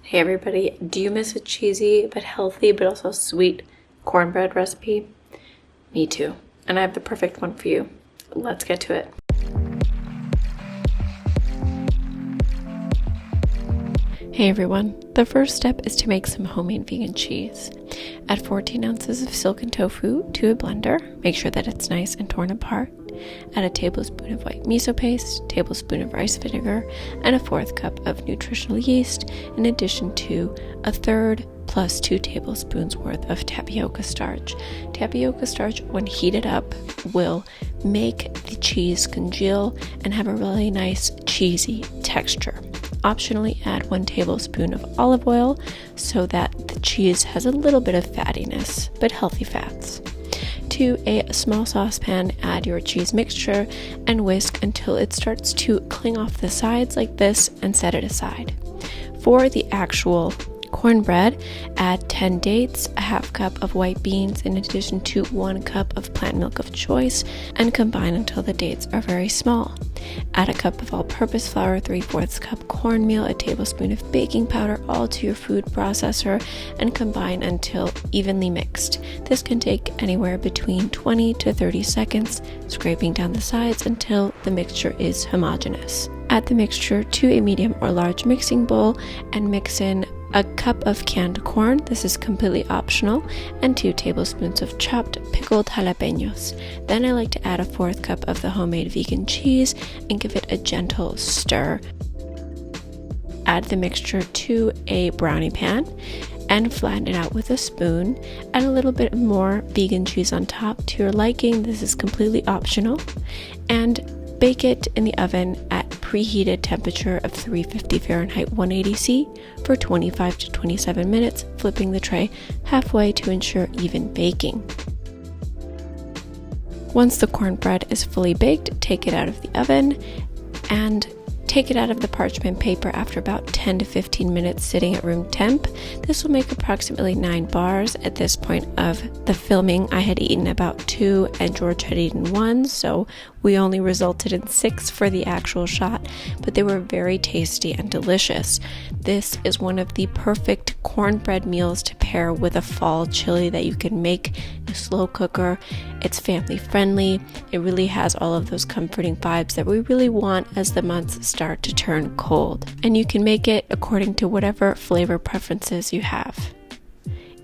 Hey everybody, do you miss a cheesy but healthy but also sweet cornbread recipe? Me too, and I have the perfect one for you. Let's get to it. Hey everyone, the first step is to make some homemade vegan cheese. Add 14 ounces of silken tofu to a blender. Make sure that it's nice and torn apart. Add a tablespoon of white miso paste, tablespoon of rice vinegar, and a 1/4 cup of nutritional yeast, in addition to a 1/3 plus 2 tablespoons worth of tapioca starch. Tapioca starch, when heated up, will make the cheese congeal and have a really nice cheesy texture. Optionally, add 1 tablespoon of olive oil so that the cheese has a little bit of fattiness, but healthy fats. To a small saucepan, add your cheese mixture and whisk until it starts to cling off the sides like this and set it aside. For the actual cornbread, add 10 dates, a 1/2 cup of white beans in addition to 1 cup of plant milk of choice, and combine until the dates are very small. Add a cup of all-purpose flour, 3/4 cup cornmeal, a tablespoon of baking powder, all to your food processor, and combine until evenly mixed. This can take anywhere between 20 to 30 seconds, scraping down the sides until the mixture is homogeneous. Add the mixture to a medium or large mixing bowl and mix in a cup of canned corn, this is completely optional, and 2 tablespoons of chopped pickled jalapeños. Then I like to add a 1/4 cup of the homemade vegan cheese and give it a gentle stir. Add the mixture to a brownie pan and flatten it out with a spoon. Add a little bit more vegan cheese on top to your liking, this is completely optional, and bake it in the oven at preheated temperature of 350 Fahrenheit 180 C for 25 to 27 minutes, flipping the tray halfway to ensure even baking. Once the cornbread is fully baked, take it out of the oven and take it out of the parchment paper after about 10 to 15 minutes sitting at room temp. This will make approximately 9 bars. At this point of the filming, I had eaten about 2 and George had eaten 1, so we only resulted in 6 for the actual shot, but they were very tasty and delicious. This is one of the perfect cornbread meals to pair with a fall chili that you can make in a slow cooker. It's family friendly. It really has all of those comforting vibes that we really want as the months start to turn cold. And you can make it according to whatever flavor preferences you have.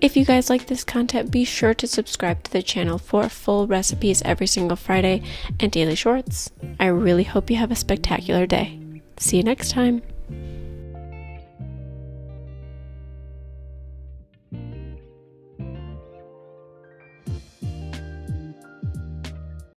If you guys like this content, be sure to subscribe to the channel for full recipes every single Friday and daily shorts. I really hope you have a spectacular day. See you next time.